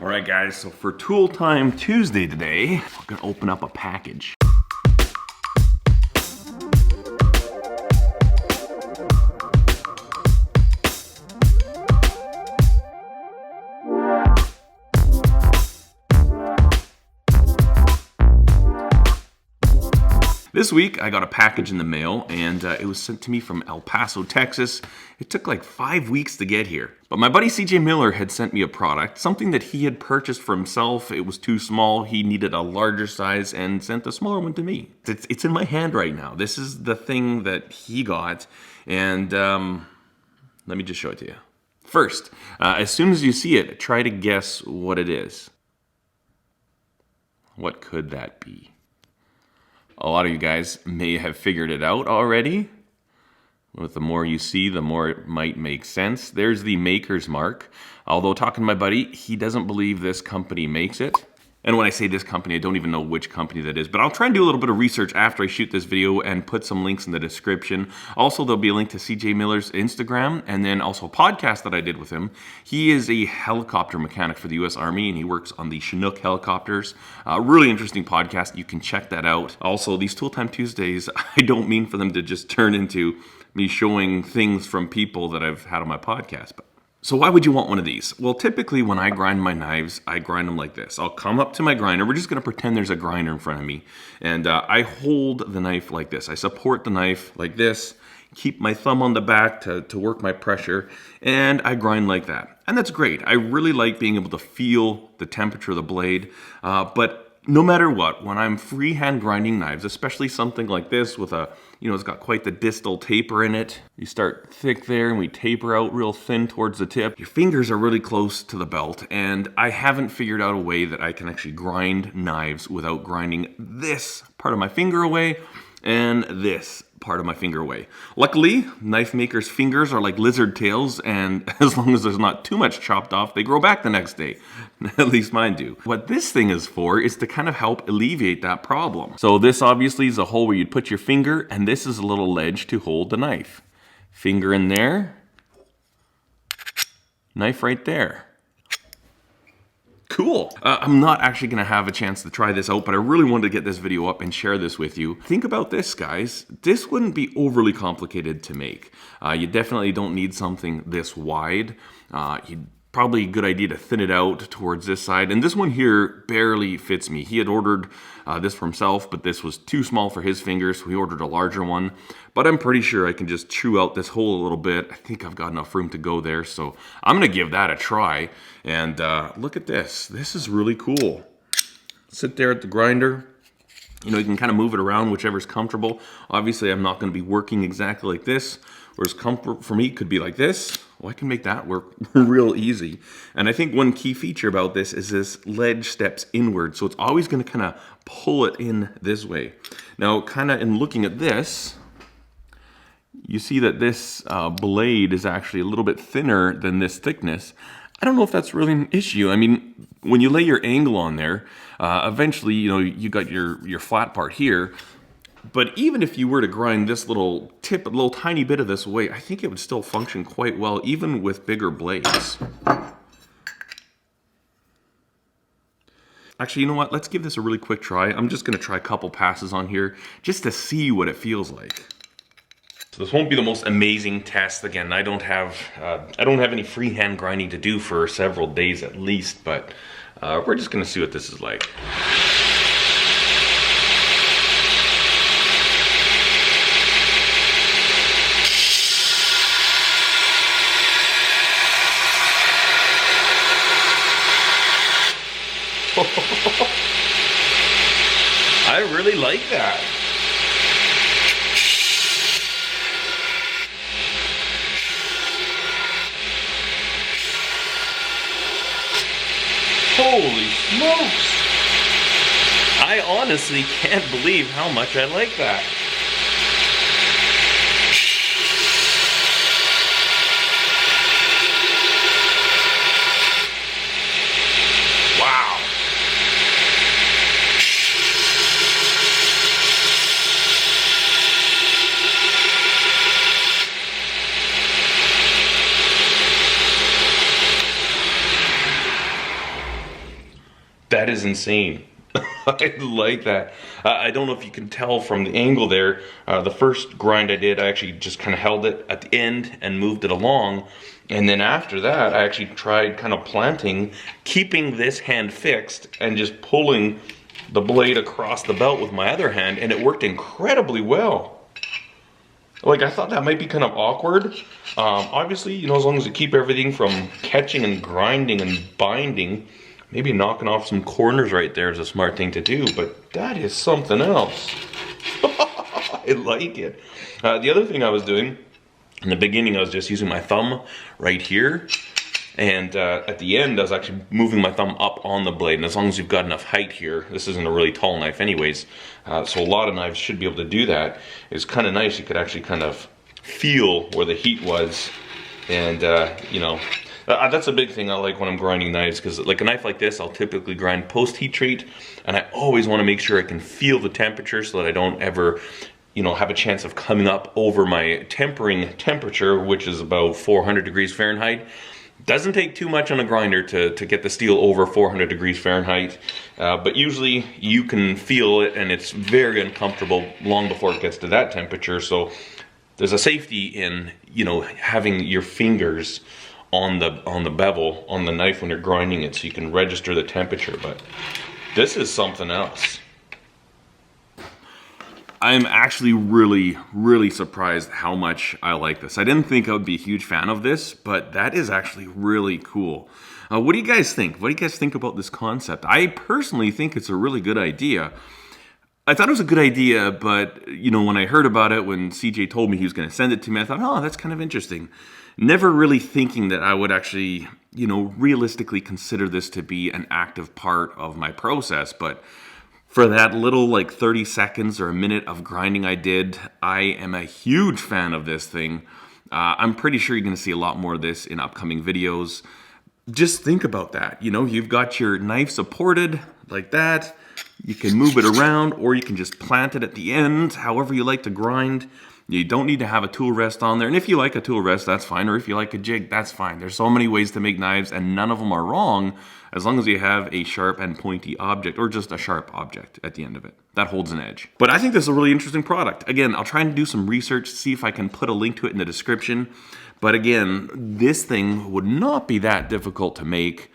All right, guys, so for Tool Time Tuesday today, I'm gonna open up a package. This week, I got a package in the mail, and it was sent to me from El Paso, Texas. It took like 5 weeks to get here. But my buddy CJ Miller had sent me a product, something that he had purchased for himself. It was too small. He needed a larger size and sent a smaller one to me. It's in my hand right now. This is the thing that he got, and let me just show it to you. First, as soon as you see it, try to guess what it is. What could that be? A lot of you guys may have figured it out already. With the more you see, the more it might make sense. There's the maker's mark. Although talking to my buddy, he doesn't believe this company makes it. And when I say this company, I don't even know which company that is. But I'll try and do a little bit of research after I shoot this video and put some links in the description. Also, there'll be a link to CJ Miller's Instagram and then also a podcast that I did with him. He is a helicopter mechanic for the U.S. Army and he works on the Chinook helicopters. Really interesting podcast. You can check that out. Also, these Tool Time Tuesdays, I don't mean for them to just turn into me showing things from people that I've had on my podcast. So why would you want one of these? Well, typically when I grind my knives, I grind them like this. I'll come up to my grinder. We're just going to pretend there's a grinder in front of me. And I hold the knife like this. I support the knife like this, keep my thumb on the back to work my pressure, and I grind like that. And that's great. I really like being able to feel the temperature of the blade. But no matter what, when I'm freehand grinding knives, especially something like this with a, it's got quite the distal taper in it. You start thick there and we taper out real thin towards the tip. Your fingers are really close to the belt, and I haven't figured out a way that I can actually grind knives without grinding this part of my finger away and this part of my finger away. Luckily, knife makers' fingers are like lizard tails, and as long as there's not too much chopped off, they grow back the next day. At least mine do. What this thing is for is to kind of help alleviate that problem. So this obviously is a hole where you'd put your finger, and this is a little ledge to hold the knife. Finger in there, knife right there. Cool. I'm not actually going to have a chance to try this out, but I really wanted to get this video up and share this with you. Think about this, guys. This wouldn't be overly complicated to make. You definitely don't need something this wide. Probably a good idea to thin it out towards this side. And this one here barely fits me. He had ordered this for himself, but this was too small for his fingers, so he ordered a larger one. But I'm pretty sure I can just chew out this hole a little bit. I think I've got enough room to go there, so I'm gonna give that a try. And look at this. This is really cool. Sit there at the grinder. You can kind of move it around, whichever's comfortable. Obviously, I'm not gonna be working exactly like this. Whereas comfort for me could be like this. Well, I can make that work real easy. And I think one key feature about this is this ledge steps inward. So it's always gonna kind of pull it in this way. Now, kind of in looking at this, you see that this blade is actually a little bit thinner than this thickness. I don't know if that's really an issue. I mean, when you lay your angle on there, eventually, you got your flat part here. But even if you were to grind this little tiny bit of this away, I think it would still function quite well, even with bigger blades. Actually, you know what? Let's give this a really quick try. I'm just gonna try a couple passes on here just to see what it feels like. So this won't be the most amazing test. Again, I don't have any freehand grinding to do for several days at least, but we're just gonna see what this is like. I really like that. Holy smokes! I honestly can't believe how much I like that. Wow. That is insane. I like that. I don't know if you can tell from the angle there. The first grind I did, I actually just kind of held it at the end and moved it along. And then after that, I actually tried kind of planting, keeping this hand fixed and just pulling the blade across the belt with my other hand, and it worked incredibly well. Like, I thought that might be kind of awkward. Obviously, you know, as long as you keep everything from catching and grinding and binding, maybe knocking off some corners right there is a smart thing to do, but that is something else. I like it. The other thing I was doing, in the beginning I was just using my thumb right here, and at the end I was actually moving my thumb up on the blade, and as long as you've got enough height here, this isn't a really tall knife anyways, so a lot of knives should be able to do that. It's kind of nice, you could actually kind of feel where the heat was, and you know, that's a big thing I like when I'm grinding knives, because like a knife like this, I'll typically grind post-heat treat, and I always want to make sure I can feel the temperature so that I don't ever, you know, have a chance of coming up over my tempering temperature, which is about 400 degrees Fahrenheit. Doesn't take too much on a grinder to get the steel over 400 degrees Fahrenheit, but usually you can feel it, and it's very uncomfortable long before it gets to that temperature. So there's a safety in, you know, having your fingers on the bevel on the knife when you're grinding it, so you can register the temperature. But this is something else. I'm actually really surprised how much I like this. I didn't think I would be a huge fan of this, but that is actually really cool. What do you guys think? What do you guys think about this concept? I personally think it's a really good idea. I thought it was a good idea, but you know, when I heard about it, when CJ told me he was going to send it to me, I thought, oh, that's kind of interesting. Never really thinking that I would actually, you know, realistically consider this to be an active part of my process. But for that little like 30 seconds or a minute of grinding I did, I am a huge fan of this thing. I'm pretty sure you're going to see a lot more of this in upcoming videos. Just think about that. You know, you've got your knife supported like that. You can move it around, or you can just plant it at the end, however you like to grind. You don't need to have a tool rest on there. And if you like a tool rest, that's fine. Or if you like a jig, that's fine. There's so many ways to make knives, and none of them are wrong, as long as you have a sharp and pointy object, or just a sharp object at the end of it. That holds an edge. But I think this is a really interesting product. Again, I'll try and do some research, see if I can put a link to it in the description. But again, this thing would not be that difficult to make,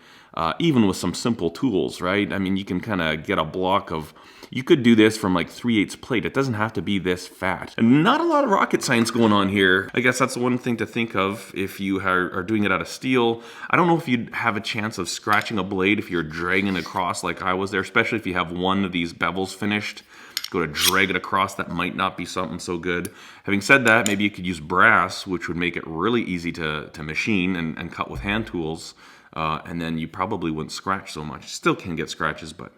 even with some simple tools, right? I mean, you can kind of get a block of, you could do this from like 3/8 plate. It doesn't have to be this fat. And not a lot of rocket science going on here. I guess that's the one thing to think of if you are doing it out of steel. I don't know if you'd have a chance of scratching a blade if you're dragging it across like I was there, especially if you have one of these bevels finished. Go to drag it across, that might not be something so good. Having said that, maybe you could use brass, which would make it really easy to machine and cut with hand tools. And then you probably wouldn't scratch so much. Still can get scratches, but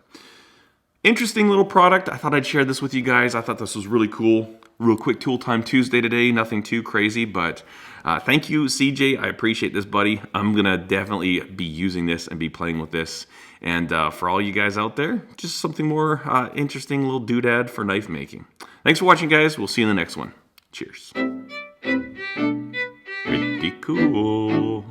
interesting little product. I thought I'd share this with you guys. I thought this was really cool. Real quick Tool Time Tuesday today. Nothing too crazy, but thank you, CJ. I appreciate this, buddy. I'm gonna definitely be using this and be playing with this. And for all you guys out there, just something more interesting, little doodad for knife making. Thanks for watching, guys. We'll see you in the next one. Cheers. Pretty cool.